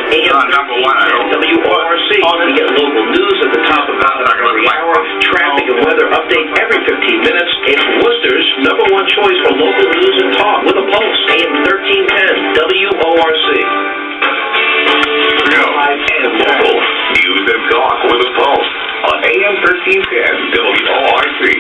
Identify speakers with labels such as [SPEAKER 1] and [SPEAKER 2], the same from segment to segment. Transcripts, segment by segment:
[SPEAKER 1] Number one, I hope.
[SPEAKER 2] WORC. We get local news at the top of every hour, traffic and weather update every 15 minutes. It's Worcester's number one choice for local news and talk with a pulse. AM 1310 WORC.
[SPEAKER 1] Here we go. Local news and talk with a pulse on AM 1310 WORC.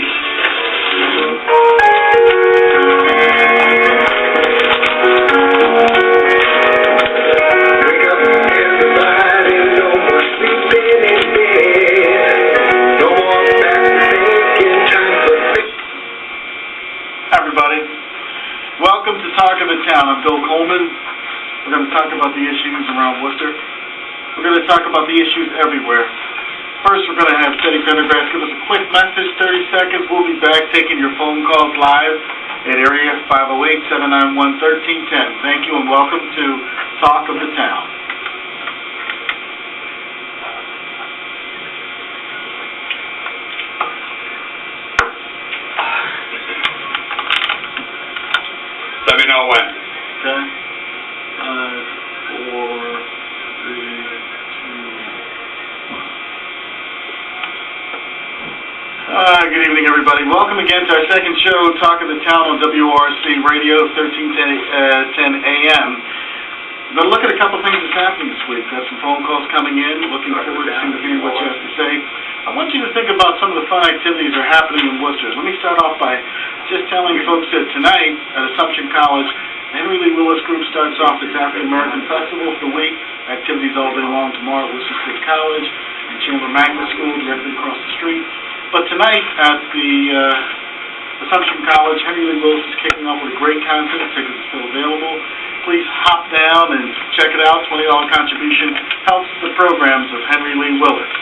[SPEAKER 3] Welcome to Talk of the Town. I'm Bill Coleman. We're going to talk about the issues around Worcester. We're going to talk about the issues everywhere. First, we're going to have Teddy Pendergrass give us a quick message, 30 seconds. We'll be back taking your phone calls live at area 508-791-1310. Thank you and welcome to Talk of the Town.
[SPEAKER 1] Let me know when.
[SPEAKER 3] Okay. 5, 4, 3, 2, 1. Good evening, everybody. Welcome again to our second show, Talk of the Town on WORC Radio, 1310 AM. We're going to look at a couple things that's happening this week. Got some phone calls coming in. Looking forward to hearing what you have to say. I want you to think about some of the fun activities that are happening in Worcester. Let me start off by just telling folks that tonight at Assumption College, Henry Lee Willis Group starts off its African American Festival for the week. Activities all day long tomorrow at Worcester State College and Chandler Magnet School directly across the street. But tonight at the Assumption College, Henry Lee Willis is kicking off with a great concert. Tickets are still available. Please hop down and check it out. $20 contribution helps the programs of Henry Lee Willis.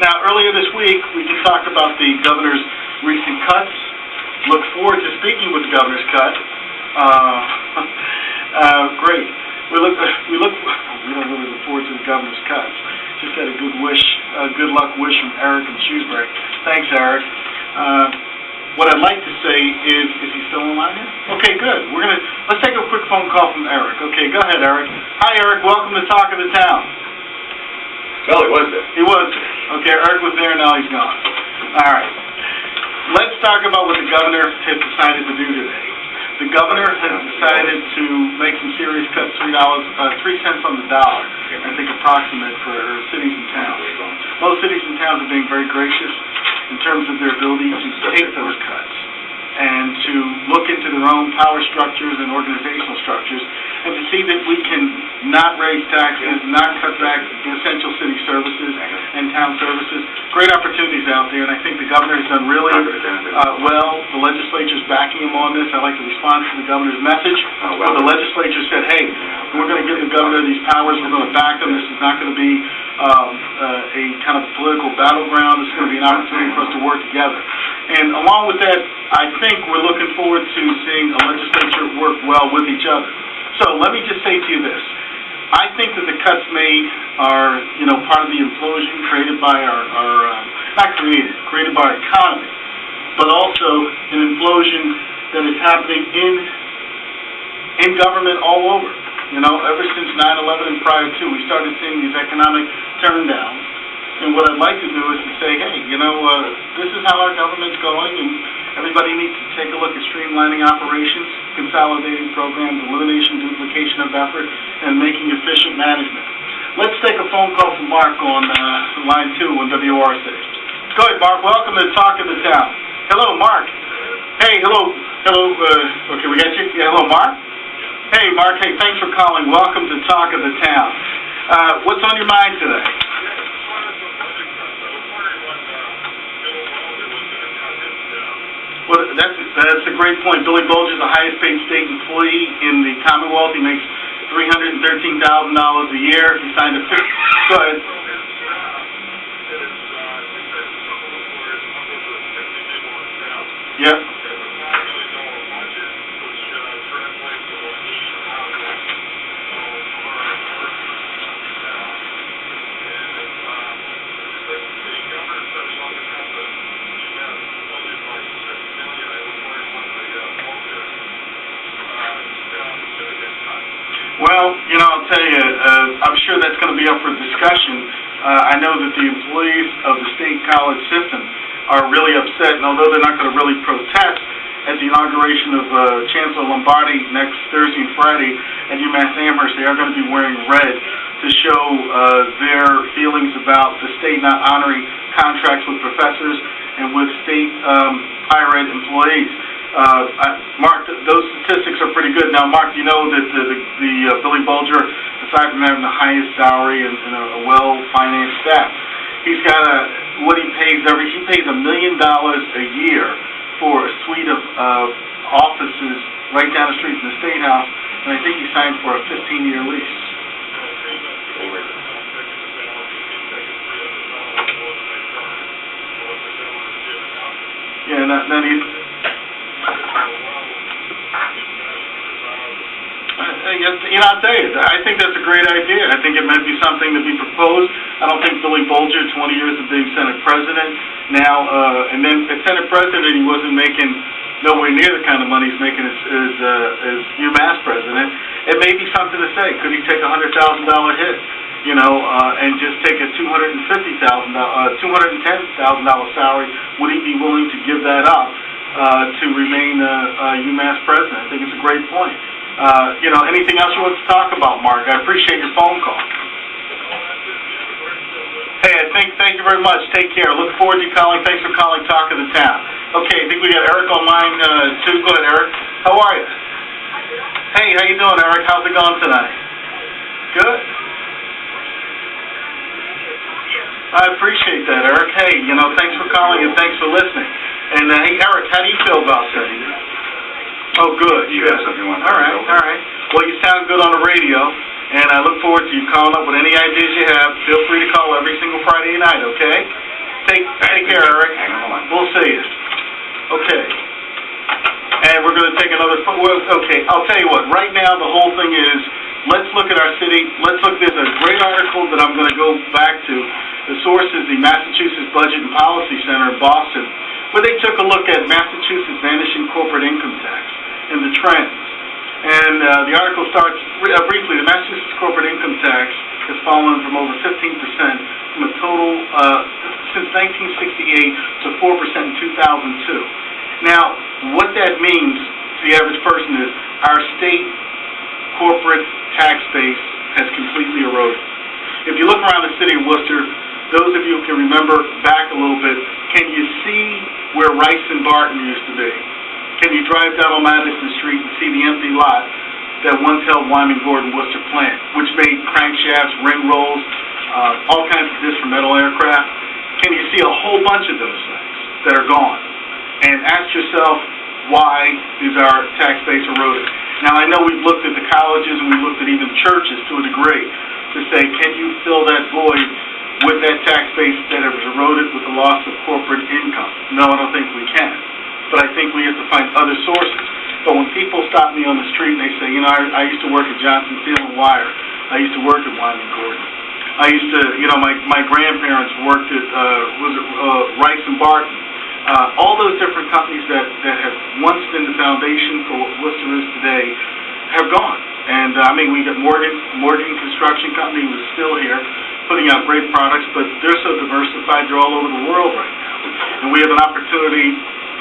[SPEAKER 3] Now, earlier this week, we just talked about the governor's recent cuts. Look forward to speaking with the governor's cut. Great. We don't really look forward to the governor's cuts. Just got a good luck wish from Eric in Shrewsbury. Thanks, Eric. What I'd like to say is he still online here? Okay, good. Let's take a quick phone call from Eric. Okay, go ahead, Eric. Hi, Eric. Welcome to Talk of the Town.
[SPEAKER 1] Well, he was there.
[SPEAKER 3] He was there. Okay, Eric was there, now he's gone. All right. Let's talk about what the governor has decided to do today. The governor has decided to make some serious cuts, $3 on the dollar, I think approximate for cities and towns. Most cities and towns are being very gracious in terms of their ability to take those cuts and to look into their own power structures and organizational structures and to see that we can not raise taxes, not cut back essential city services and town services. Great opportunities out there, and I think the governor has done really well. The legislature's backing him on this. I'd like to respond to the governor's message. The legislature said, hey, we're going to give the governor these powers. We're going to back him. This is not going to be a kind of political battleground. This is going to be an opportunity for us to work together. And along with that, I think we're looking forward to seeing a legislature work well with each other. So let me just say to you this. I think that the cuts made are, part of the implosion created by created by our economy, but also an implosion that is happening in government all over. Ever since 9/11 and prior to, we started seeing these economic turndowns. And what I'd like to do is to say, hey, this is how our government's going, and everybody needs to take a look at streamlining operations, consolidating programs, elimination, duplication of effort, and making efficient management. Let's take a phone call from Mark on line 2 on WORC. Go ahead, Mark. Welcome to Talk of the Town. Hello, Mark. Hey, hello. Okay, we got you? Yeah, hello, Mark? Hey, Mark. Hey, thanks for calling. Welcome to Talk of the Town. What's on your mind today? Well, that's a great point. Billy Bolger is the highest paid state employee in the Commonwealth. He makes $313,000 a year. He signed a Go ahead. Yep. Well, I'll tell you, I'm sure that's going to be up for discussion. I know that the employees of the state college system are really upset, and although they're not going to really protest at the inauguration of Chancellor Lombardi next Thursday and Friday at UMass Amherst, they are going to be wearing red to show their feelings about the state not honoring contracts with professors and with state higher ed employees. Mark, those statistics are pretty good. Now, Mark, you know that the Billy Bulger, aside from having the highest salary and a well-financed staff, he's got what he pays $1 million a year for a suite of offices right down the street from the State House, and I think he signed for a 15-year lease. Yeah, then he... I'll tell you, I think that's a great idea. I think it might be something to be proposed. I don't think Billy Bulger, 20 years of being Senate President now, and then as Senate President, he wasn't making nowhere near the kind of money he's making as UMass President. It may be something to say. Could he take a $100,000 hit, and just take a $210,000 salary? Would he be willing to give that up to remain UMass President? I think it's a great point. Anything else you want to talk about, Mark? I appreciate your phone call. Hey, thank you very much. Take care. Look forward to you calling. Thanks for calling Talk of the Town. Okay, I think we got Eric on line, too. Go ahead, Eric. How are you? Hey, how you doing, Eric? How's it going tonight? Good? I appreciate that, Eric. Hey, thanks for calling and thanks for listening. And, hey, Eric, how do you feel about that? Oh, good.
[SPEAKER 1] You have something you want to
[SPEAKER 3] All right. Well, you sound good on the radio, and I look forward to you calling up with any ideas you have. Feel free to call every single Friday night, okay? Take care, Eric.
[SPEAKER 1] Hang on.
[SPEAKER 3] We'll see you. Okay. And we're going to take another... Okay, I'll tell you what. Right now, the whole thing is, let's look at our city. There's a great article that I'm going to go back to. The source is the Massachusetts Budget and Policy Center in Boston, where they took a look at Massachusetts' vanishing corporate income tax and the trends. And the article starts briefly. The Massachusetts corporate income tax has fallen from over 15% from a total since 1968 to 4% in 2002. Now, what that means to the average person is our state corporate tax base has completely eroded. If you look around the city of Worcester, those of you who can remember back a little bit, can you see where Rice and Barton used to be? Can you drive down on Madison Street and see the empty lot that once held Wyman Gordon Worcester plant, which made crankshafts, ring rolls, all kinds of discs for metal aircraft? Can you see a whole bunch of those things that are gone? And ask yourself, why is our tax base eroded? Now, I know we've looked at the colleges and we've looked at even churches to a degree to say, can you fill that void with that tax base that has eroded with the loss of corporate income? No, I don't think we can. But I think we have to find other sources. But when people stop me on the street and they say, I used to work at Johnson Steel and Wire. I used to work at Wyman Gordon. I used to, my grandparents worked at, Rice and Barton. All those different companies that have once been the foundation for what Worcester is today have gone. And, we got Morgan Construction Company was still here, putting out great products, but they're so diversified, they're all over the world right now. And we have an opportunity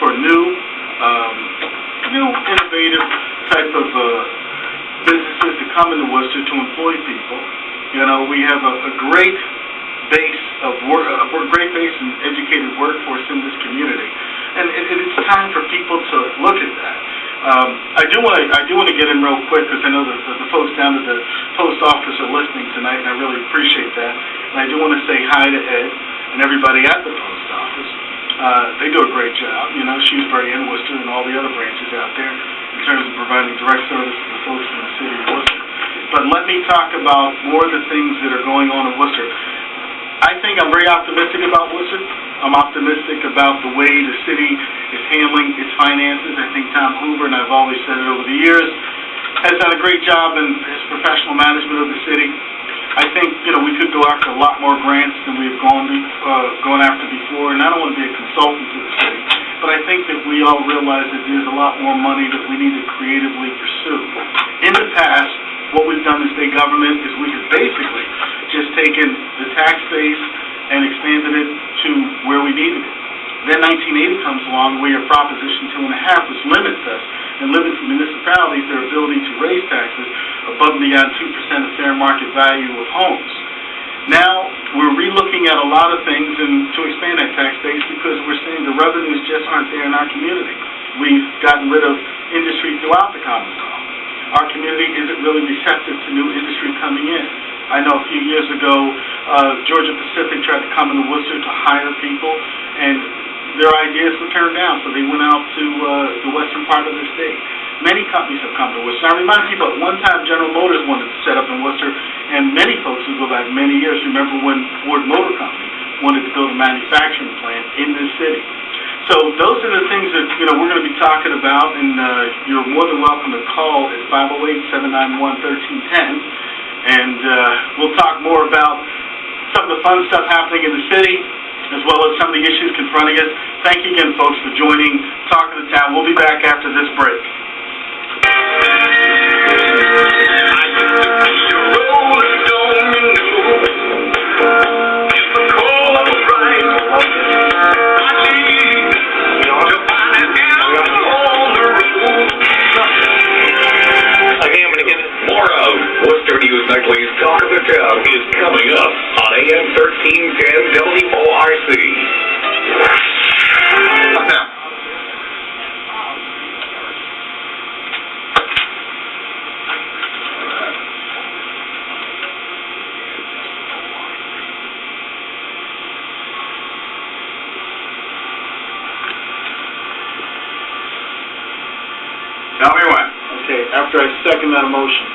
[SPEAKER 3] for new innovative type of businesses to come into Worcester to employ people. We have a great base of work, a great base and educated workforce in this community, and it's time for people to look at that. I do want to get in real quick because I know the folks down at the post office are listening tonight, and I really appreciate that. And I do want to say hi to Ed and everybody at the post office. They do a great job, Shrewsbury and Worcester and all the other branches out there in terms of providing direct service to the folks in the city of Worcester. But let me talk about more of the things that are going on in Worcester. I think I'm very optimistic about Worcester. I'm optimistic about the way the city is handling its finances. I think Tom Hoover, and I've always said it over the years, has done a great job in his professional management of the city. I think, we could go after a lot more grants than we've gone after before, and I don't want to be a consultant to the city, but I think that we all realize that there's a lot more money that we need to creatively pursue. In the past, what we've done in state government is we have basically just taken the tax base and expanded it to where we needed it. Then 1980 comes along, we have Proposition 2.5, which limits us and limits municipalities their ability to raise taxes above and beyond 2% of fair market value of homes. Now, we're relooking at a lot of things and to expand that tax base because we're seeing the revenues just aren't there in our community. We've gotten rid of industry throughout the Commonwealth. Our community isn't really receptive to new industry coming in. I know a few years ago, Georgia Pacific tried to come into Worcester to hire people, and their ideas were turned down, so they went out to the western part of the state. Many companies have come to Worcester. I remind people, at one time General Motors wanted to set up in Worcester, and many folks who go back many years remember when Ford Motor Company wanted to build a manufacturing plant in this city. So those are the things that we're going to be talking about, and you're more than welcome to call at 508-791-1310, and we'll talk more about some of the fun stuff happening in the city, as well as some of the issues confronting us. Thank you again, folks, for joining Talk of the Town. We'll be back after this break.
[SPEAKER 1] Nightly's Talk of the Town is coming up on AM 1310 WORC. Now. Tell me when.
[SPEAKER 3] Okay, after I second that motion.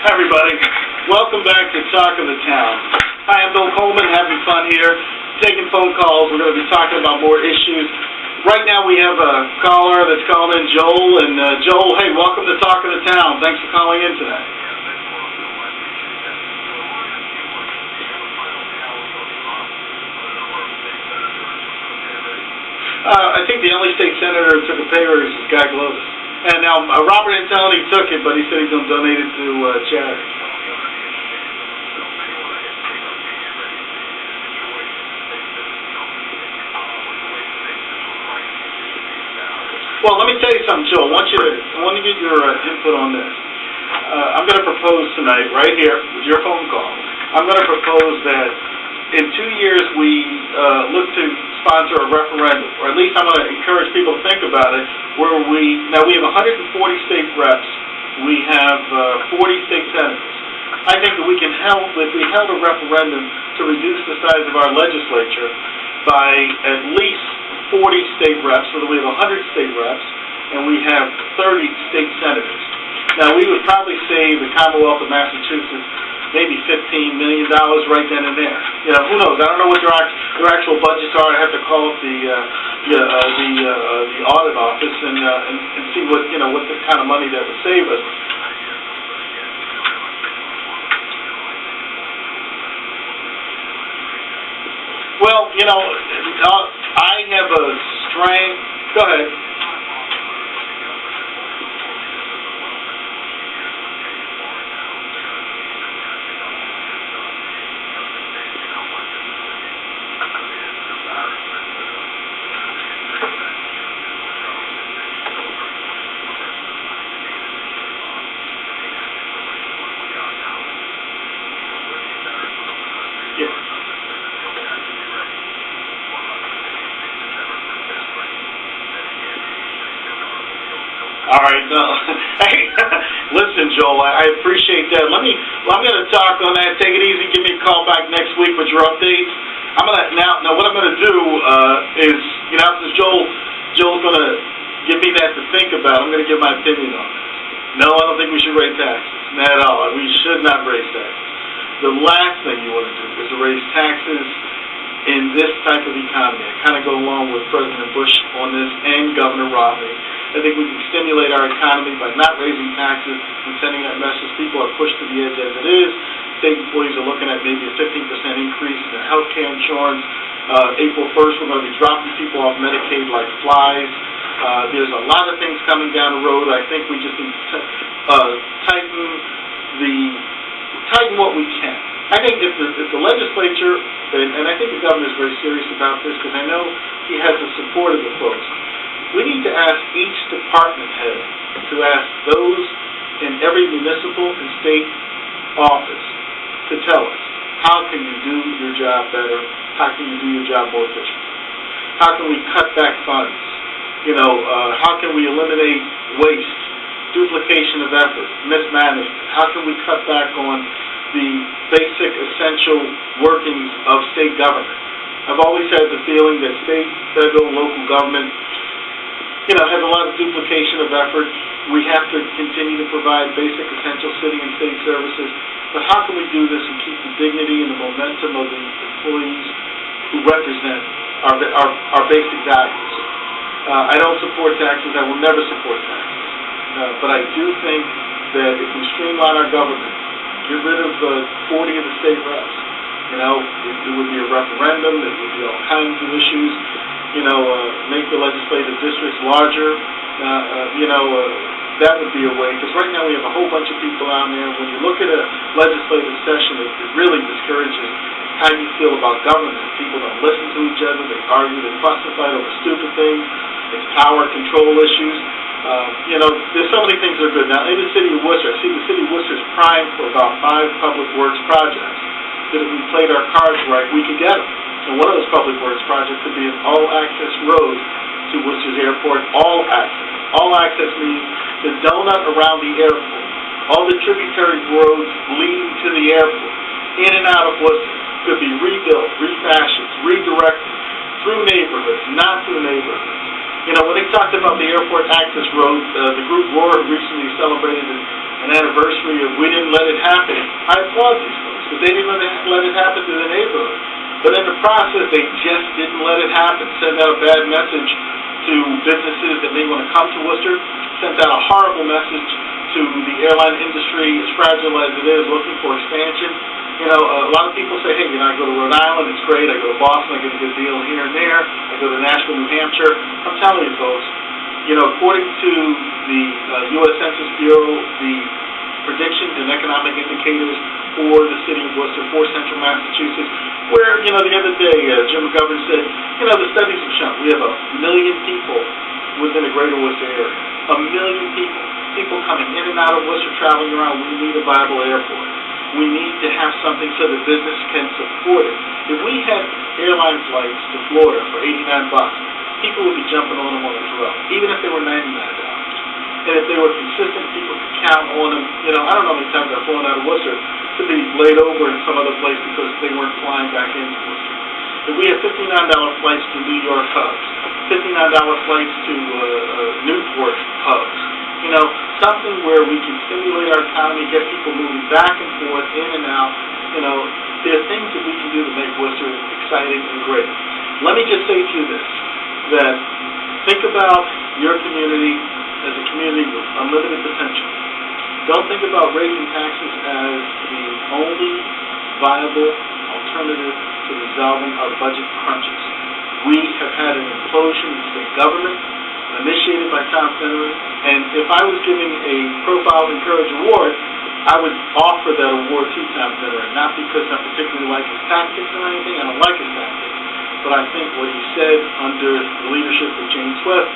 [SPEAKER 3] Hi, everybody. Welcome back to Talk of the Town. Hi, I'm Bill Coleman, having fun here, taking phone calls. We're going to be talking about more issues. Right now we have a caller that's calling in, Joel. And Joel, hey, welcome to Talk of the Town. Thanks for calling in today. I think the only state senator who took a pay raise is Guy Glovis. And now, Robert Antelli took it, but he said he's going to donate it to charity. Well, let me tell you something, Joe. I want to get your input on this. I'm going to propose tonight, right here, with your phone call, I'm going to propose that in 2 years we look to sponsor a referendum, or at least I'm going to encourage people to think about it, where we have 140 state reps, we have 40 state senators. I think that we can help, if we held a referendum to reduce the size of our legislature by at least 40 state reps, so that we have 100 state reps, and we have 30 state senators. Now, we would probably save the Commonwealth of Massachusetts maybe $15 million right then and there. Who knows? I don't know what their actual budgets are. I have to call up the audit office and see what the kind of money that would save us. Well, I have a strength. Go ahead. All right, no. Hey, listen, Joel, I appreciate that. I'm going to talk on that. Take it easy. Give me a call back next week with your updates. Now what I'm gonna do, is, since Joel's gonna give me that to think about, I'm gonna give my opinion on this. No, I don't think we should raise taxes. Not at all. We should not raise taxes. The last thing you want to do is to raise taxes in this type of economy. I kind of go along with President Bush on this and Governor Romney. I think we can stimulate our economy by not raising taxes and sending that message. People are pushed to the edge as it is. State employees are looking at maybe a 15% increase in their health care insurance. April 1st, we're going to be dropping people off Medicaid like flies. There's a lot of things coming down the road. I think we just need to tighten what we can. I think if the legislature, and I think the governor is very serious about this because I know he has the support of the folks, we need to ask each department head to ask those in every municipal and state office to tell us, how can you do your job better? How can you do your job more efficiently? How can we cut back funds? How can we eliminate waste, duplication of effort, mismanagement? How can we cut back on the basic, essential workings of state government? I've always had the feeling that state, federal, local government, has a lot of duplication of effort. We have to continue to provide basic, essential city and state services. But how can we do this and keep the dignity and the momentum of the employees who represent our basic values? I don't support taxes. I will never support taxes. But I do think that if we streamline our government, get rid of 40 of the state reps, it would be a referendum, it would be all kinds of issues, make the legislative districts larger, that would be a way, because right now we have a whole bunch of people out there. When you look at a legislative session, it really discourages how you feel about government. People don't listen to each other, they argue, they fuss and fight over stupid things, it's power control issues. There's so many things that are good. Now, in the city of Worcester, I see the city of Worcester is primed for about 5 public works projects that if we played our cards right, we could get them. And one of those public works projects could be an all-access road to Worcester's airport, all access. All access means the donut around the airport, all the tributary roads leading to the airport, in and out of Worcester, could be rebuilt, refashioned, redirected through neighborhoods, not through neighborhoods. When they talked about the airport access road, the group Roar recently celebrated an anniversary of We Didn't Let It Happen. I applaud these folks, because they didn't let it happen to the neighborhood. But in the process, they just didn't let it happen. Sent out a bad message to businesses that may want to come to Worcester. Sent out a horrible message to the airline industry, as fragile as it is, looking for expansion. A lot of people say, hey, I go to Rhode Island, it's great. I go to Boston, I get a good deal here and there. I go to Nashville, New Hampshire. I'm telling you, folks, according to the U.S. Census Bureau, the predictions and economic indicators for the city of Worcester, for central Massachusetts, where, the other day, Jim McGovern said, the studies have shown we have 1 million people within the greater Worcester area. 1 million people. People coming in and out of Worcester, traveling around. We need a viable airport. We need to have something so that business can support it. If we had airline flights to Florida for $89, people would be jumping on them on the throat, even if they were $99. And if they were consistent, people could count on them. I don't know how many times I've flown out of Worcester to be laid over in some other place because they weren't flying back into Worcester. If we had $59 flights to New York hubs, $59 flights to Newport hubs, something where we can stimulate our economy, get people moving back and forth, in and out. There are things that we can do to make Worcester exciting and great. Let me just say to you this, that think about your community as a community with unlimited potential. Don't think about raising taxes as the only viable alternative to resolving our budget crunches. We have had an implosion in state government, initiated by Tom Finneran, and if I was giving a Profile of Courage award, I would offer that award to Tom Finneran, not because I particularly like his tactics or anything. I don't like his tactics, but I think what he said under the leadership of Jane Swift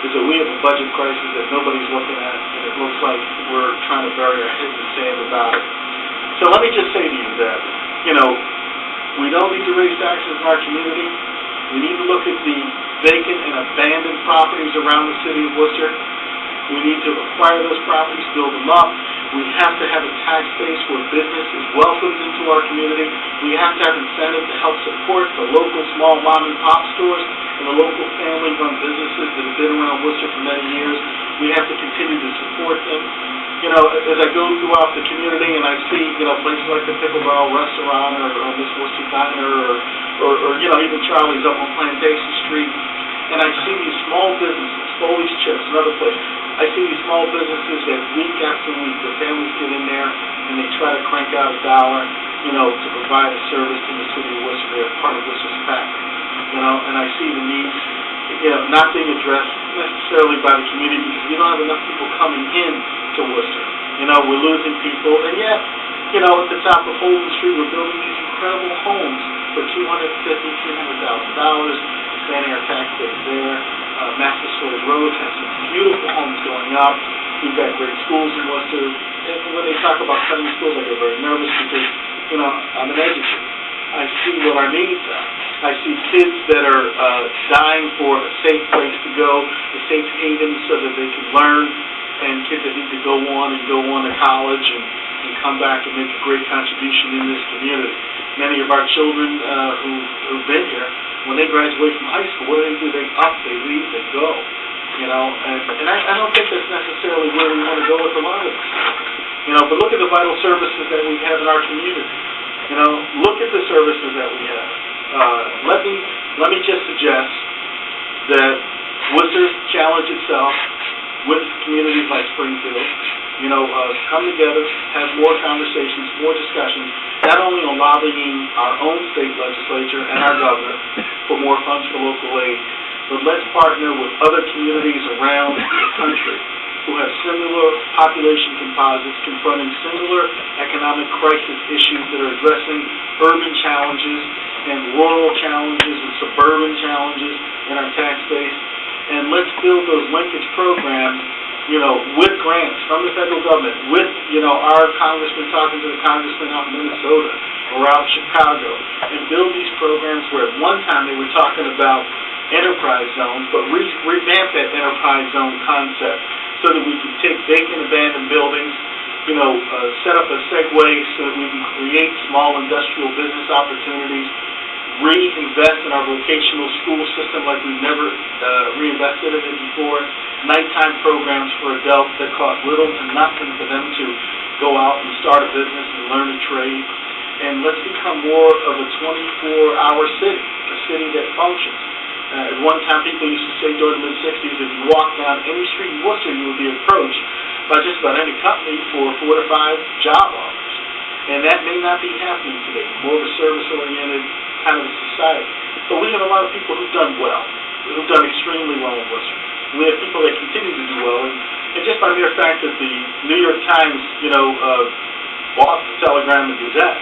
[SPEAKER 3] is that we have a budget crisis that nobody's looking at, and it looks like we're trying to bury our heads in sand about it. So let me just say to you that, we don't need to raise taxes in our community. We need to look at the vacant and abandoned properties around the city of Worcester. We need to acquire those properties, build them up, We have to have a tax base where business is welcomed into our community. We have to have incentive to help support the local small mom and pop stores and the local family-run businesses that have been around Worcester for many years. We have to continue to support them. You know, as I go throughout the community and I see, you know, places like the Pickleball Restaurant or Miss Worcester Diner or you know, even Charlie's up on Plantation Street, and I see these small businesses, Foley's Chips, another place. I see these small businesses that week after week, the families get in there and they try to crank out $1, you know, to provide a service to the city of Worcester. They're part of Worcester's fabric, you know, and I see the needs, you know, not being addressed necessarily by the community because we don't have enough people coming in to Worcester. You know, we're losing people, and yet, you know, at the top of Holden Street, we're building these incredible homes for $250,000, $300,000, expanding our tax base there. Massasoit Road has some beautiful homes going up. We've got great schools in Worcester. And when they talk about cutting schools, I get very nervous because, you know, I'm an educator. I see what our needs are. I see kids that are dying for a safe place to go, a safe haven so that they can learn, and kids that need to go on to college and come back and make a great contribution in this community. Many of our children who've been here, when they graduate from high school, what do? They up, they leave, they go. You know, and I don't think that's necessarily where we want to go with a lot of this. You know, but look at the vital services that we have in our community. You know, look at the services that we have. Let me just suggest that Worcester challenge itself with communities like Springfield. You know, come together, have more conversations, more discussions, not only on lobbying our own state legislature and our governor for more funds for local aid, but let's partner with other communities around the country who have similar population composites confronting similar economic crisis issues that are addressing urban challenges and rural challenges and suburban challenges in our tax base. And let's build those linkage programs, you know, with grants from the federal government, with, you know, our congressman talking to the congressman out in Minnesota or out in Chicago, and build these programs where at one time they were talking about enterprise zones, but revamp that enterprise zone concept so that we can take vacant, abandoned buildings, you know, set up a segue so that we can create small industrial business opportunities, reinvest in our vocational school system like we've never reinvested in it before, nighttime programs for adults that cost little to nothing for them to go out and start a business and learn a trade. And let's become more of a 24-hour city, a city that functions. At one time, people used to say during the mid-'60s, if you walk down any street in Worcester, you would be approached by just about any company for 4 to 5 job offers. And that may not be happening today, more of a service-oriented kind of a society. But we have a lot of people who've done well, who've done extremely well in Worcester. We have people that continue to do well. And just by mere fact that the New York Times, you know, bought the Telegram and Gazette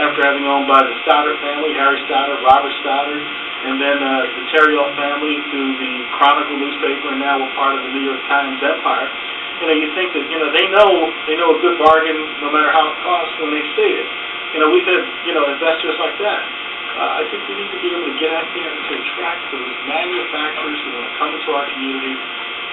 [SPEAKER 3] after having owned by the Stoddard family, Harry Stoddard, Robert Stoddard, and then the Terriot family through the Chronicle newspaper, and now we're part of the New York Times empire. You know, you think that, you know, they know a good bargain no matter how it costs when they see it. You know, we've had, you know, investors like that. I think we need to be able to get out there and to attract those manufacturers who want to come into our community,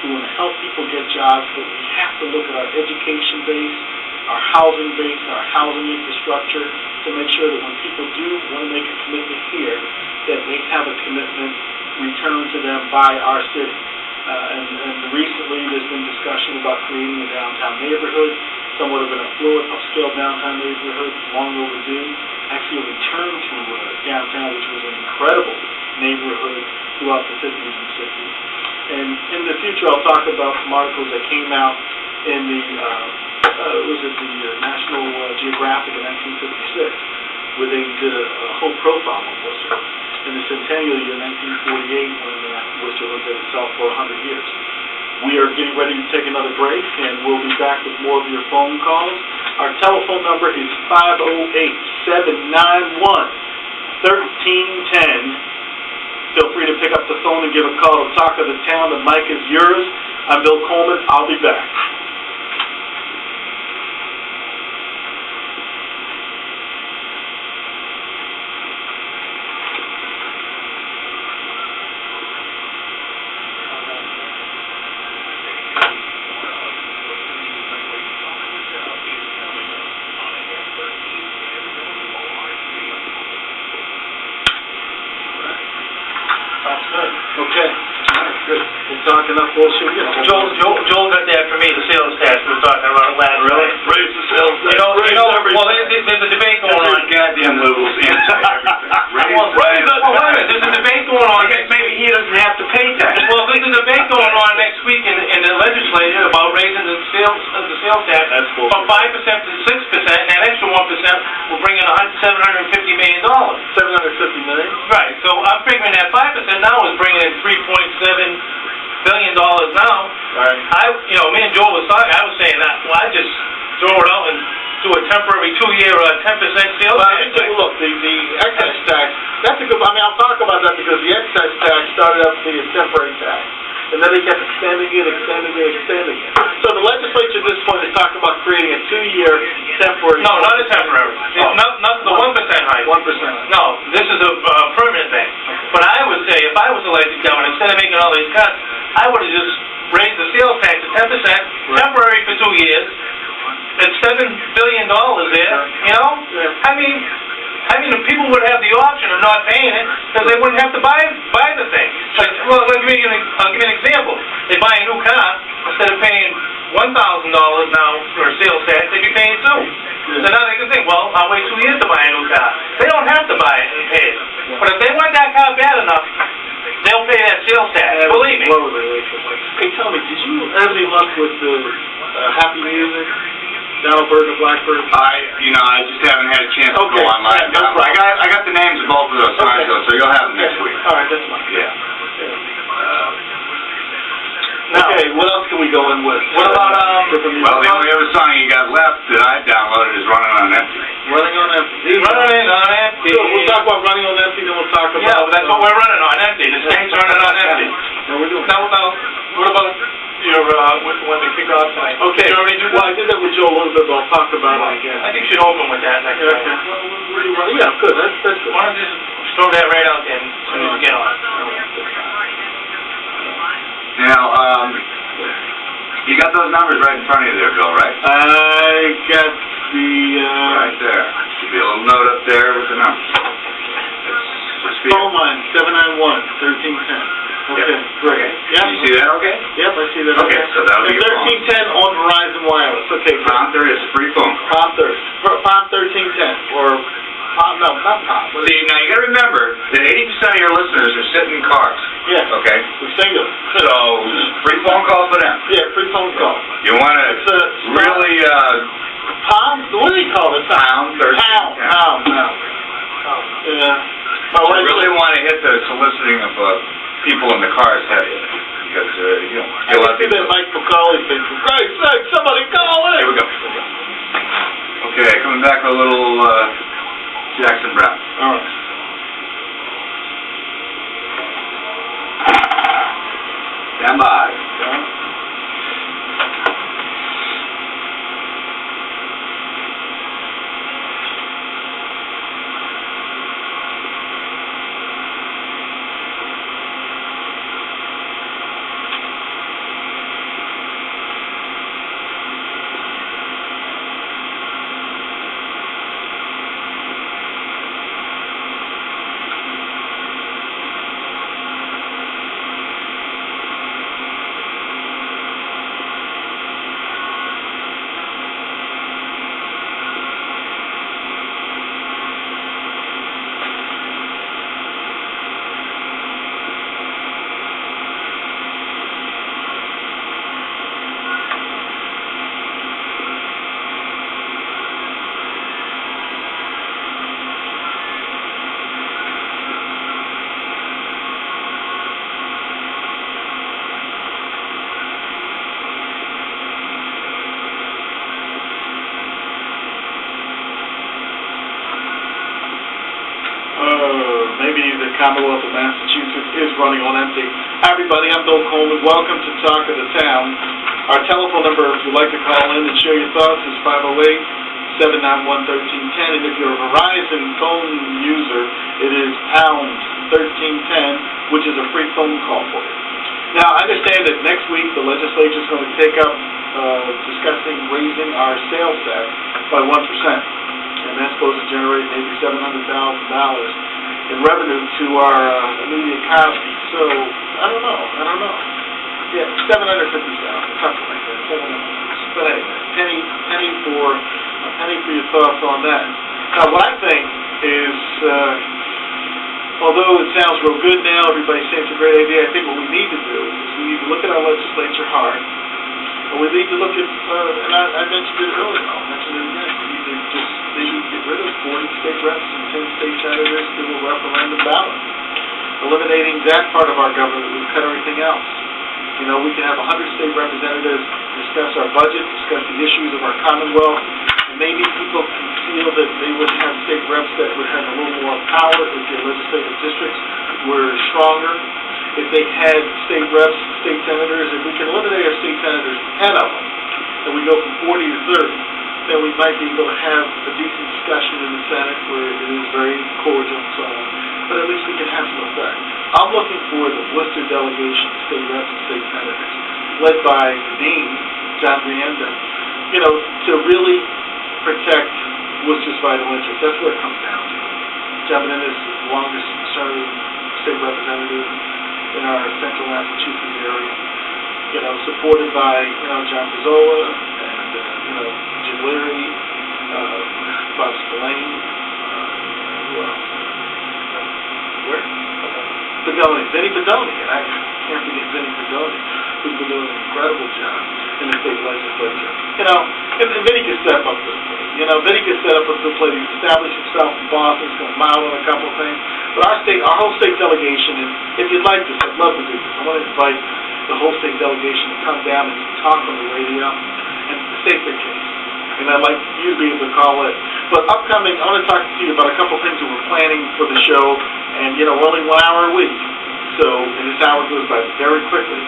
[SPEAKER 3] who want to help people get jobs, but we have to look at our education base, our housing base, our housing infrastructure to make sure that when people do want to make a commitment here, that they have a commitment returned to them by our city. And recently there's been discussion about creating a downtown neighborhood, somewhat of an affluent, upscale downtown neighborhood, long overdue. Actually a return to downtown, which was an incredible neighborhood throughout the 50s and 60s. And in the future I'll talk about some articles that came out in the National Geographic in 1956, where they did a whole profile on Worcester. In the centennial year, 1948, when Worcester looked at itself for 100 years. We are getting ready to take another break, and we'll be back with more of your phone calls. Our telephone number is 508-791-1310. Feel free to pick up the phone and give a call to Talk of the Town. The mic is yours. I'm Bill Coleman. I'll be back. Okay. All right, good. We'll talk enough bullshit, you know.
[SPEAKER 4] Joel got that for me, the sales tax, we were talking about it last night.
[SPEAKER 5] Raise the sales tax.
[SPEAKER 4] Well, there's a debate going on.
[SPEAKER 5] Goddamn liberals answer
[SPEAKER 4] There's a debate going on.
[SPEAKER 2] I guess maybe he doesn't have to pay tax.
[SPEAKER 4] Well, there's a debate going on next week in the legislature about raising the sales tax from 5% to 6%, and that extra 1% will bring in $750 million.
[SPEAKER 3] $750 million?
[SPEAKER 4] Right, so I'm figuring that 5% now is bringing in $3.7 billion now.
[SPEAKER 3] Right.
[SPEAKER 4] Me and Joel was talking, I was saying that, well, I just throw it out and do a temporary 2-year 10% sales tax.
[SPEAKER 3] Look, the excise tax, that's a good, I'll talk about that because the excise tax started out to be a temporary tax. And then they kept extending it. So the legislature at this point is talking about creating a 2-year temporary.
[SPEAKER 4] No, not a temporary. Not the 1% hike.
[SPEAKER 3] 1%.
[SPEAKER 4] No, this is a permanent thing. But I would say, if I was elected governor, instead of making all these cuts, I would have just raised the sales tax to 10%, temporary for 2 years. It's $7 billion there, you know?
[SPEAKER 3] Yeah.
[SPEAKER 4] I mean, people would have the option of not paying it because they wouldn't have to buy the thing. Like, well, I'll give you an example. They buy a new car, instead of paying $1,000 now for a sales tax, they'd be paying $2,000. So now they can think, well, I'll wait 2 years to buy a new car. They don't have to buy it and pay it. But if they want that car bad enough, they'll pay that sales tax. Believe me.
[SPEAKER 3] Hey, tell me, did you have any luck with the Happy Music? Donald Bird and Blackbird?
[SPEAKER 5] I just haven't had a chance to go online.
[SPEAKER 3] No problem.
[SPEAKER 5] I got the names of both of those songs, though, so you'll have them next week.
[SPEAKER 3] All right, that's fine.
[SPEAKER 5] Yeah.
[SPEAKER 3] Okay, what else can we go in with?
[SPEAKER 4] What about,
[SPEAKER 5] Well, the only other song you got left that I downloaded is Running on Empty.
[SPEAKER 3] Running on Empty.
[SPEAKER 4] Running on Empty.
[SPEAKER 3] So we'll talk about Running on Empty, then we'll talk about...
[SPEAKER 4] Yeah, but that's what we're running on, empty. The state's running on empty.
[SPEAKER 3] No, we're doing
[SPEAKER 4] Now, what about your, when they kick off tonight?
[SPEAKER 3] Okay,
[SPEAKER 4] Did you already do
[SPEAKER 3] well, I did that with Joe a little bit, but I'll talk about it again.
[SPEAKER 4] I think you should open with that next time.
[SPEAKER 3] Okay. What do you want? Yeah, good, that's good.
[SPEAKER 4] Why don't you just throw that right out there as soon as you get on?
[SPEAKER 5] Now, you got those numbers right in front of you there, Bill, right?
[SPEAKER 3] I got the,
[SPEAKER 5] Right there. Should be a little note up there with the numbers.
[SPEAKER 3] phone line, 791-1310. Okay, great. Yeah.
[SPEAKER 5] You see that okay?
[SPEAKER 3] Yep, I see that.
[SPEAKER 5] Okay, so that'll be your phone.
[SPEAKER 3] 1310 on Verizon Wireless. Okay,
[SPEAKER 5] Palm 30 is a free phone call.
[SPEAKER 3] Palm 1310, or Palm, no, not Palm.
[SPEAKER 5] See, now you gotta remember that 80% of your listeners are sitting in cars.
[SPEAKER 3] Yeah.
[SPEAKER 5] Okay?
[SPEAKER 3] The singular.
[SPEAKER 5] So, free phone call for them.
[SPEAKER 3] Yeah, free phone call.
[SPEAKER 5] You wanna really,
[SPEAKER 3] Palm, what do they call it?
[SPEAKER 5] Pound 1310.
[SPEAKER 3] Pound. Yeah.
[SPEAKER 5] I really wanna hit the soliciting of, people in the cars heavy. Because,
[SPEAKER 3] I can see that Mike McCauley thing. For Christ's sake, somebody call it!
[SPEAKER 5] Here we go. Okay, coming back with a little, Jackson Brown.
[SPEAKER 3] All right.
[SPEAKER 5] Stand by.
[SPEAKER 3] Maybe the Commonwealth of Massachusetts is running on empty. Hi everybody, I'm Bill Coleman. Welcome to Talk of the Town. Our telephone number, if you'd like to call in and share your thoughts, is 508-791-1310. And if you're a Verizon phone user, it is pound 1310, which is a free phone call for you. Now, I understand that next week the legislature is going to take up discussing raising our sales tax by 1%. And that's supposed to generate maybe $700,000 in revenue to our immediate economy. So So, I don't know. Yeah, 750,000, something like that, 700. But anyway, penny for your thoughts on that. Now, what I think is, although it sounds real good now, everybody's saying it's a great idea, I think what we need to do is we need to look at our legislature hard, and we need to look at, and I mentioned it earlier, I'll mention it again, they need to get rid of 40 state reps and 10 state senators through a referendum ballot. Eliminating that part of our government would cut everything else. You know, we can have 100 state representatives discuss our budget, discuss the issues of our Commonwealth, and maybe people can feel that they would have state reps that would have a little more power if their legislative districts were stronger. If they had state reps, state senators, if we can eliminate our state senators, 10 of them, and we go from 40 to 30, then we might be able to have a decent discussion in the Senate where it is very cordial and so on. But at least we can have some effect. I'm looking for the Worcester delegation, state reps and state senators, led by the Dean, John Rienda, you know, to really protect Worcester's vital interests. That's what it comes down to. Gentleman is the longest serving state representative in our central Massachusetts area, you know, supported by, you know, John Pizzola and, you know, Jim Leary, Bob Spillane, who else? Where? Vinny Bedoni, and I can't forget Vinny Bedoni, who's been doing an incredible job in the state legislature. You know, and Vinny can step up to the plate. You know, Vinny can step up to the plate. He's established himself in Boston. He's going to mile on a couple of things. But our whole state delegation, and if you'd like this, I'd love to do this. I want to invite the whole state delegation to come down and talk on the radio and state their case. And I'd like you to be able to call it. But upcoming, I want to talk to you about a couple things that we're planning for the show. And, you know, we're only 1 hour a week. So, and this hour goes by very quickly.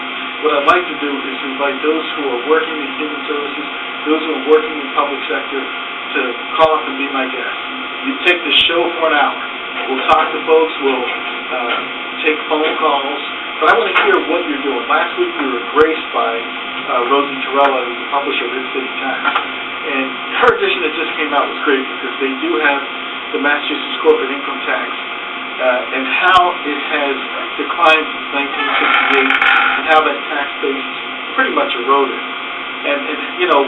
[SPEAKER 3] What I'd like to do is invite those who are working in human services, those who are working in the public sector, to call up and be my guest. You take the show for an hour. We'll talk to folks. We'll take phone calls. But I want to hear what you're doing. Last week we were graced by Rosie Torella, who's the publisher of Mid City Times. And her edition that just came out was great because they do have the Massachusetts corporate income tax and how it has declined since 1968 and how that tax base pretty much eroded. And you know,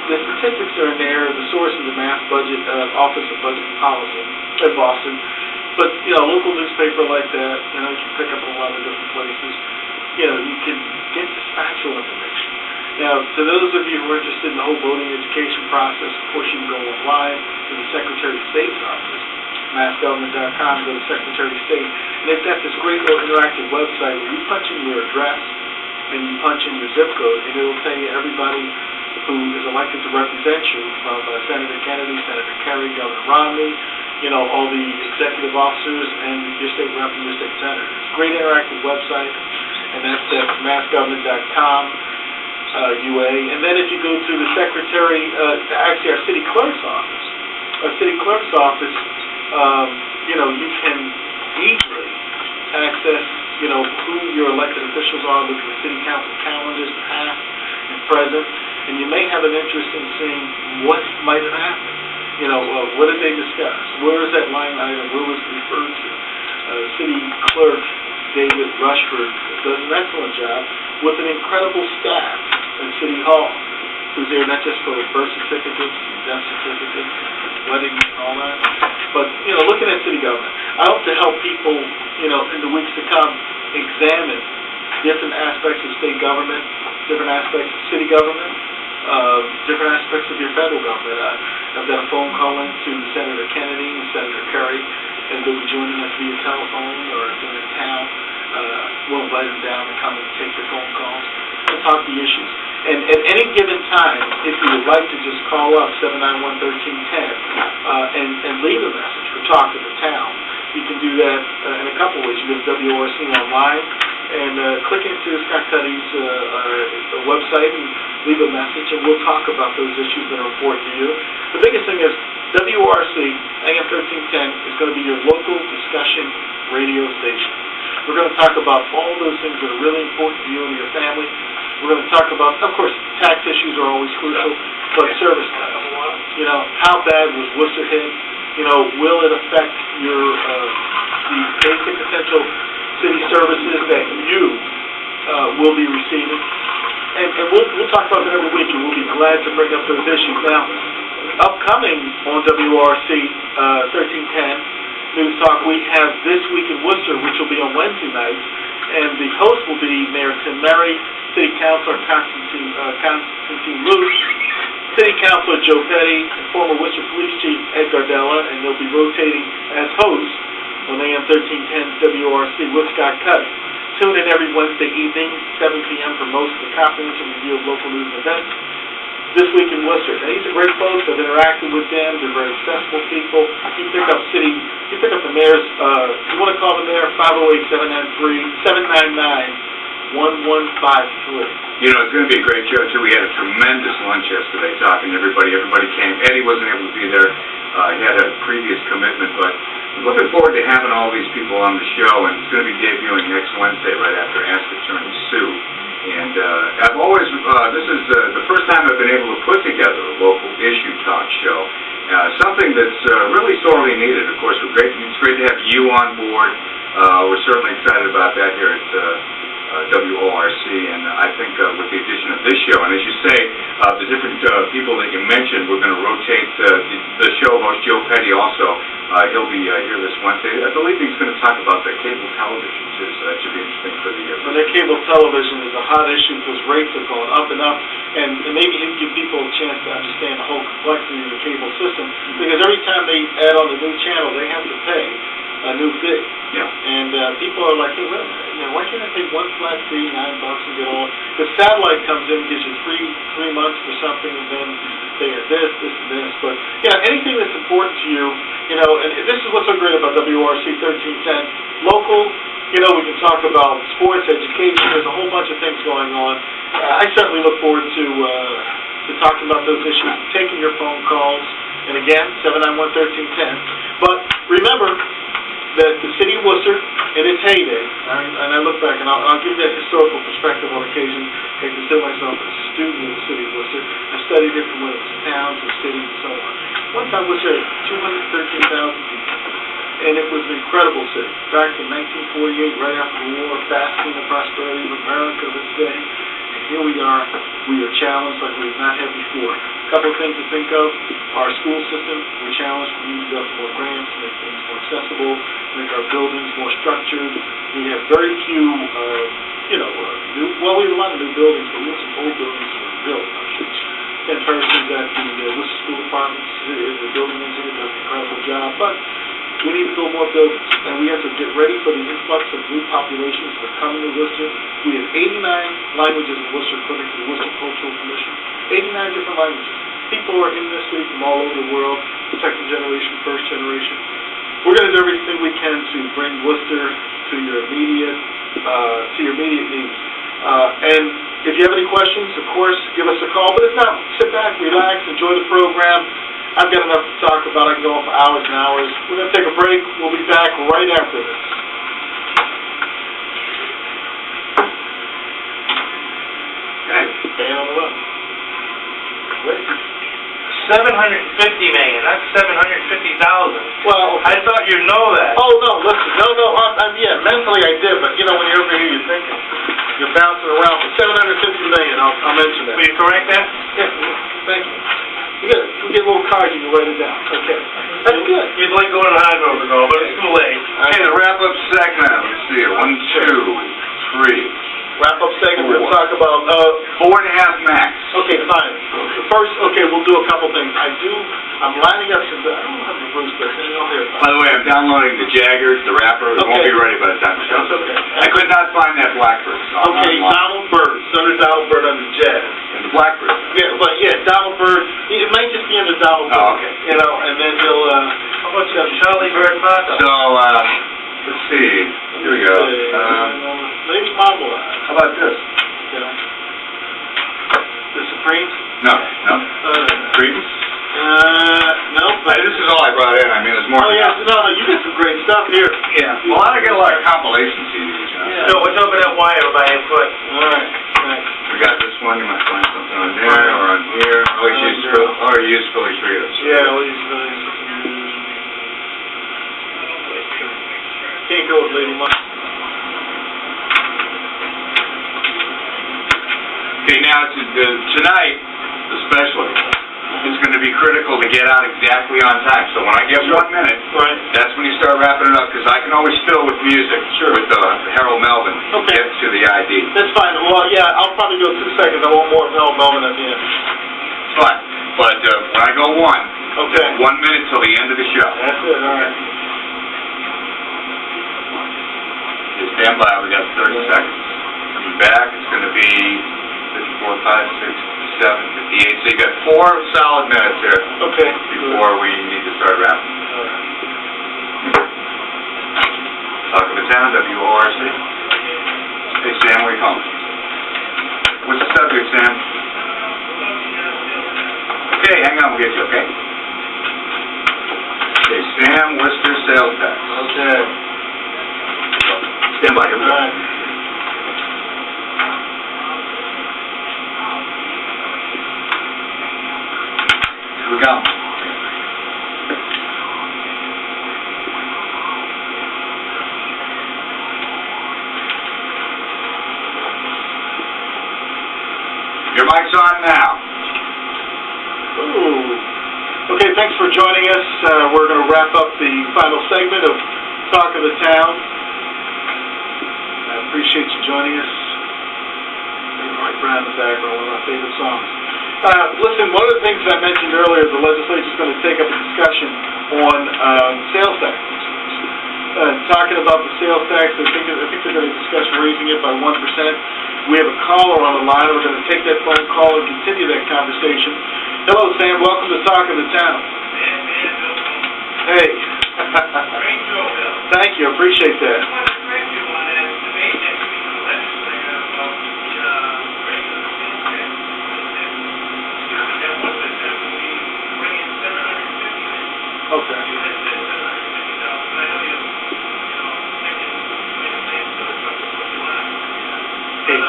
[SPEAKER 3] the statistics are in there, the source of the Mass Budget, Office of Budget Policy in Boston. But, you know, a local newspaper like that, you know, you can pick up in a lot of different places. You know, you can get this factual information. Now, to those of you who are interested in the whole voting education process, of course you can go online to the Secretary of State's office, massgovernment.com, go to Secretary of State, and they've got this great little interactive website where you punch in your address and you punch in your zip code, and it'll tell you everybody who is elected to represent you, from Senator Kennedy, Senator Kerry, Governor Romney, you know, all the executive officers, and your state rep and your state senators. Great interactive website, and that's at massgovernment.com. UA, and then if you go to the secretary, actually our city clerk's office, you know, you can easily access, you know, who your elected officials are, look at the city council calendars, past and present, and you may have an interest in seeing what might have happened. You know, what did they discuss? Where is that line item? Where was it referred to? City clerk David Rushford does an excellent job with an incredible staff at City Hall, who's there not just for birth certificates, death certificates, weddings, and all that, but, you know, looking at city government. I hope to help people, you know, in the weeks to come, examine different aspects of state government, different aspects of city government, different aspects of your federal government. I've got a phone call in to Senator Kennedy and Senator Kerry, and they'll be joining us via telephone or if they're in town. We'll invite them down to come and take the phone calls and talk the issues. And at any given time, if you would like to just call up 791-1310 and leave a message or talk to the town, you can do that in a couple ways. You go to WRC online and click into Scott Cutty's website and leave a message, and we'll talk about those issues that are important to you. The biggest thing is WRC, AM 1310, is going to be your local discussion radio station. We're going to talk about all those things that are really important to you and your family. We're going to talk about, of course, tax issues are always crucial, but service cuts. You know, how bad was Worcester hit? You know, will it affect your the basic essential city services that you will be receiving. And we'll talk about that every week, and we'll be glad to bring up those issues. Now, upcoming on WRC 1310 News Talk, we have This Week in Worcester, which will be on Wednesday night, and the host will be Mayor Tim Murray, City Councilor Constantine Luce, City Councilor Joe Petty, and former Worcester Police Chief Ed Gardella, and they'll be rotating as hosts on AM 1310 WRC with Scott Cutty. Tune in every Wednesday evening, 7 p.m. for most of the comprehensive review of local news and events. This Week in Worcester. Now, these are great folks. I've interacted with them. They're very accessible people. You pick up the mayor's, you want to call the mayor, 508-793-1153.
[SPEAKER 5] You know, it's going to be a great show, too. We had a tremendous lunch yesterday talking to everybody. Everybody came. Eddie wasn't able to be there. He had a previous commitment, but we're looking forward to having all these people on the show, and it's going to be debuting next Wednesday right after Ask Attorney Sue. And I've always, this is the first time I've been able to put together a local issue talk show, something that's really sorely needed. Of course, it's great to have you on board. We're certainly excited about that here at WORC, and I think with the addition of this show, and as you say, the different people that you mentioned, we're going to rotate the show host, Joe Petty, also. He'll be here this Wednesday. I believe he's going to talk about the cable television, too, so that should be interesting for the...
[SPEAKER 3] Well, that cable television is a hot issue because rates are going up and up, and maybe he can give people a chance to understand the whole complexity of the cable system, because every time they add on a new channel, they have to pay a new fee.
[SPEAKER 5] Yeah.
[SPEAKER 3] And people are like, hey, wait a minute, why can't I pay one flat fee, $9 and get all? The satellite comes in, gives you three months for something, and then they have this, and this. But, anything that's important to you, and this is what's so great about WRC 1310. Local, we can talk about sports, education, there's a whole bunch of things going on. I certainly look forward to talking about those issues, taking your phone calls, and again, 791-1310. But remember that the city of Worcester, in its heyday, and I look back, and I'll give that historical perspective on occasion. I consider myself a student of the city of Worcester. I studied it from when it was towns and cities and so on. One time Worcester had 213,000 people, and it was an incredible city. Back in 1948, right after the war, basking in the prosperity of America this day. And here we are challenged like we've not had before. A couple of things to think of. Our school system, we're challenged to use up more grants, make things more accessible, make our buildings more structured. We have very few, we have a lot of new buildings, but we have some old buildings that were built. Ken Parsons at the Worcester School Department, the building engineer, does an incredible job, but we need to build more buildings, and we have to get ready for the influx of new populations that are coming to Worcester. We have 89 languages in Worcester, according to the Worcester Cultural Commission. 89 different languages. People are in this city from all over the world, second generation, first generation. We're going to do everything we can to bring Worcester to your immediate needs. And if you have any questions, of course, give us a call. But if not, sit back, relax, enjoy the program. I've got enough to talk about. I can go on for hours and hours. We're going to take a break. We'll be back right after this. Staying on the run. Wait.
[SPEAKER 4] $750 million, not $750,000.
[SPEAKER 3] Well,
[SPEAKER 4] I thought you'd know that.
[SPEAKER 3] oh, no, listen. No, mentally I did, but, when you're over here, you're thinking. You're bouncing around. For $750 million, I'll mention that.
[SPEAKER 4] Will you correct that?
[SPEAKER 3] Yeah, thank you. You get a little card, you can write it down. Okay. That's good.
[SPEAKER 4] You'd like going to Hydro to go, but it's too late.
[SPEAKER 5] Okay, the wrap-up segment. Let's see it. 1, 2, 3.
[SPEAKER 3] Wrap-up segment, we're going to talk about...
[SPEAKER 5] 4.5 max.
[SPEAKER 3] Okay, fine. First, we'll do a couple things. I'm lining up since... I don't have the Bruce, but you'll hear about it.
[SPEAKER 5] By the way, I'm downloading the Jaggers, the rapper. It won't be ready by the time the show's
[SPEAKER 3] That's okay.
[SPEAKER 5] I could not find that Blackbird song.
[SPEAKER 3] Okay, Donald Byrd. Senator Donald Byrd under jazz.
[SPEAKER 5] And the Blackbird.
[SPEAKER 3] Donald Byrd. It might just be under Donald Byrd.
[SPEAKER 5] Oh, okay.
[SPEAKER 3] And then he'll... how much you got?
[SPEAKER 4] Charlie Bird Parker.
[SPEAKER 5] So, let's see. Here we go.
[SPEAKER 3] Maybe Marble.
[SPEAKER 5] How about this?
[SPEAKER 3] The Supremes?
[SPEAKER 5] No. Credence?
[SPEAKER 3] No.
[SPEAKER 5] This is all I brought in. I mean, there's more.
[SPEAKER 3] Oh, yeah. No, you got some great stuff here.
[SPEAKER 5] Yeah. Well, I get a lot of compilation CDs,
[SPEAKER 3] Yeah.
[SPEAKER 4] So what's over that wire by your foot?
[SPEAKER 3] All right. Thanks.
[SPEAKER 5] We got this one. You might find something on there or on here. You use Philly Trios.
[SPEAKER 3] Yeah, we'll use Philly. Can't go with Lady Mike.
[SPEAKER 5] Okay, now, tonight, especially, it's gonna be critical to get out exactly on time. So when I get 1 minute,
[SPEAKER 3] Right.
[SPEAKER 5] that's when you start wrapping it up, because I can always fill with music.
[SPEAKER 3] Sure.
[SPEAKER 5] With Harold Melvin.
[SPEAKER 3] Okay.
[SPEAKER 5] Get to the ID.
[SPEAKER 3] That's fine. Well, yeah, I'll probably go 2 seconds. I want more of Harold Melvin at the end.
[SPEAKER 5] Fine, but when I go 1,
[SPEAKER 3] Okay.
[SPEAKER 5] 1 minute till the end of the show.
[SPEAKER 3] That's it, all right.
[SPEAKER 5] Just stand by, we got 30 seconds. Coming back, it's gonna be 54, 5, 6, 7, 58. So you got 4 solid minutes here
[SPEAKER 3] Okay.
[SPEAKER 5] before we need to start wrapping. Talk of the Town, WORC. Hey, Sam, where you calling? What's the subject, Sam? Okay, hang on, we'll get you, okay? Okay, Sam Worcester sales tax.
[SPEAKER 3] Okay.
[SPEAKER 5] Stand by, here we
[SPEAKER 3] All
[SPEAKER 5] go.
[SPEAKER 3] right.
[SPEAKER 5] Here we go. Your mic's on now.
[SPEAKER 3] Ooh. Okay, thanks for joining us. We're going to wrap up the final segment of Talk of the Town. I appreciate you joining us. Mike Brown in the background, one of my favorite songs. Listen, one of the things I mentioned earlier, the legislature is going to take up a discussion on sales tax. Talking about the sales tax, I think they're going to discuss raising it by 1%. We have a caller on the line. We're going to take that phone call and continue that conversation. Hello, Sam. Welcome to Talk of the Town. Hey.
[SPEAKER 4] Great show, Bill.
[SPEAKER 3] Thank you. I appreciate that.
[SPEAKER 4] I want to correct you on that debate next week with the legislature about the raising the sales tax. That was it, that we bring in $750 million.
[SPEAKER 3] Okay.
[SPEAKER 4] You had said $750,000, but I know you're, thinking plans for the truck, what you want. But,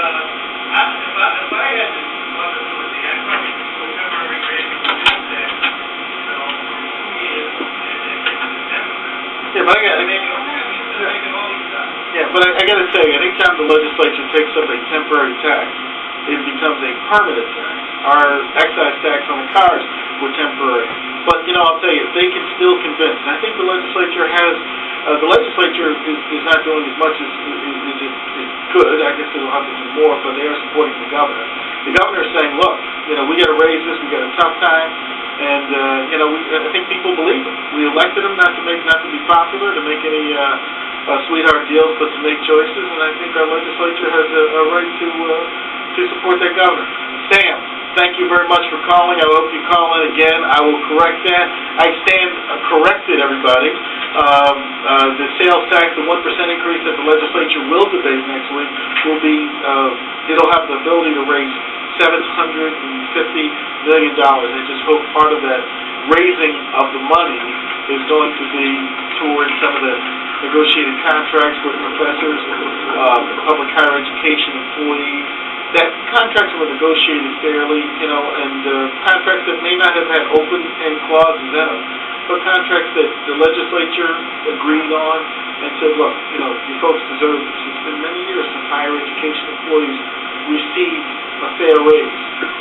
[SPEAKER 4] if I had the possibility, I'd probably do a temporary raise of the sales tax, for 2 years, and then bring it to 10%.
[SPEAKER 3] Yeah, but I got
[SPEAKER 4] And then you don't have to make it all these times.
[SPEAKER 3] Yeah, but I got to say, anytime the legislature takes up a temporary tax, it becomes a permanent tax. Our excise tax on the cars were temporary. But, I'll tell you, they can still convince. And I think the legislature is not doing as much as it could. I guess they'll have to do more, but they are supporting the governor. The governor is saying, look, we got to raise this, we got a tough time, and, I think people believe him. We elected him not to be popular, to make any sweetheart deals, but to make choices, and I think our legislature has a right to support that governor. Sam, thank you very much for calling. I hope you call in again. I will correct that. I stand corrected, everybody. The sales tax, the 1% increase that the legislature will debate next week will be, it'll have the ability to raise $750 million. I just hope part of that raising of the money is going to be towards some of the negotiated contracts with professors, public higher education employees, that contracts were negotiated fairly, and contracts that may not have had open-end clauses in them, but contracts that the legislature agreed on and said, look, you folks deserve this. It's been many years since higher education employees received a fair raise.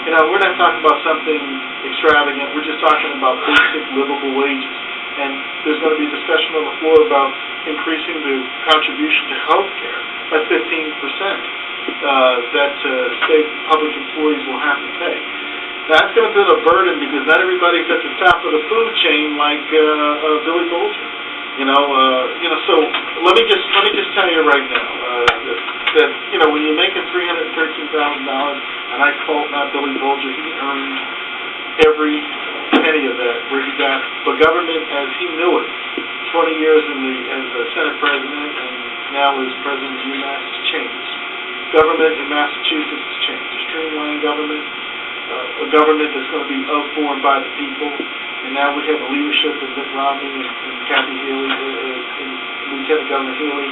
[SPEAKER 3] We're not talking about something extravagant. We're just talking about basic livable wages. And there's going to be a discussion on the floor about increasing the contribution to health care by 15%. That state public employees will have to pay. That's going to be a burden because not everybody's at the top of the food chain like Billy Bolger. So let me just tell you right now that when you're making $313,000, and I fault not Billy Bolger, he earned every penny of that, where he got the government as he knew it. 20 years as a Senate President and now as President of UMass has changed. Government in Massachusetts has changed. A streamlined government, a government that's going to be of, for, and by the people. And now we have a leadership of Mitt Romney and Kathy Healy, and Lieutenant Governor Healy,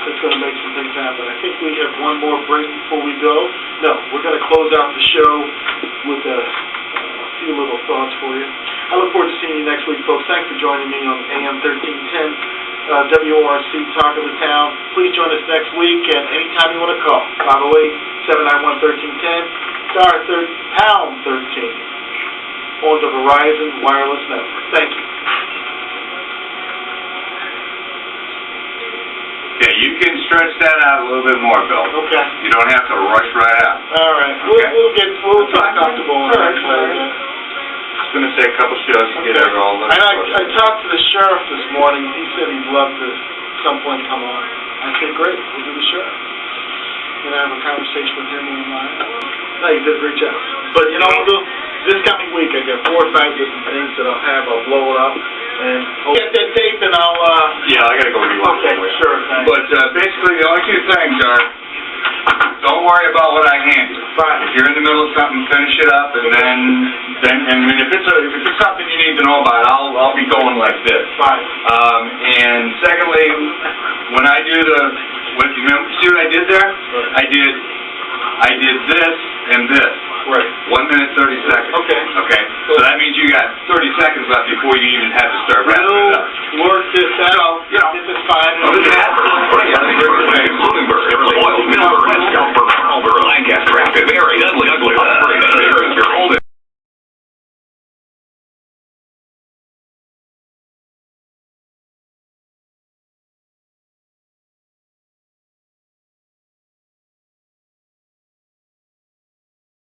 [SPEAKER 3] that's going to make some things happen. I think we have one more break before we go. No, we're going to close out the show with a few little thoughts for you. I look forward to seeing you next week, folks. Thanks for joining me on AM 1310. WORC, Talk of the Town. Please join us next week, and anytime you want to call, 508-791-1310. pound 13 on the Verizon wireless network. Thank you.
[SPEAKER 5] Yeah, you can stretch that out a little bit more, Bill.
[SPEAKER 3] Okay.
[SPEAKER 5] You don't have to rush right out.
[SPEAKER 3] All right.
[SPEAKER 5] Okay.
[SPEAKER 3] We'll talk comfortable on that.
[SPEAKER 5] It's gonna take a couple shows to get
[SPEAKER 3] Okay.
[SPEAKER 5] over all the...
[SPEAKER 3] And I talked to the sheriff this morning. He said he'd love to at some point come on. I said, great, we'll do the sheriff. And I have a conversation with him online. No, he did reach out. But you know, this coming week I got 4 or 5 different things that I'll blow it up. And get that tape and I'll
[SPEAKER 5] Yeah, I gotta go rewatch it.
[SPEAKER 3] Okay, sure, thanks.
[SPEAKER 5] But, basically, the only 2 things are, don't worry about what I hand you.
[SPEAKER 3] Fine.
[SPEAKER 5] If you're in the middle of something, finish it up, and then, I mean, if it's something you need to know about, I'll be going like this.
[SPEAKER 3] Fine.
[SPEAKER 5] And secondly, when I do see what I did there? I did this and this.
[SPEAKER 3] Right.
[SPEAKER 5] 1 minute, 30 seconds.
[SPEAKER 3] Okay.
[SPEAKER 5] Okay? So that means you got 30 seconds left before you even have to start wrapping it up.
[SPEAKER 3] We'll work this out.
[SPEAKER 5] You know.
[SPEAKER 3] This is fine.
[SPEAKER 5] Other than that,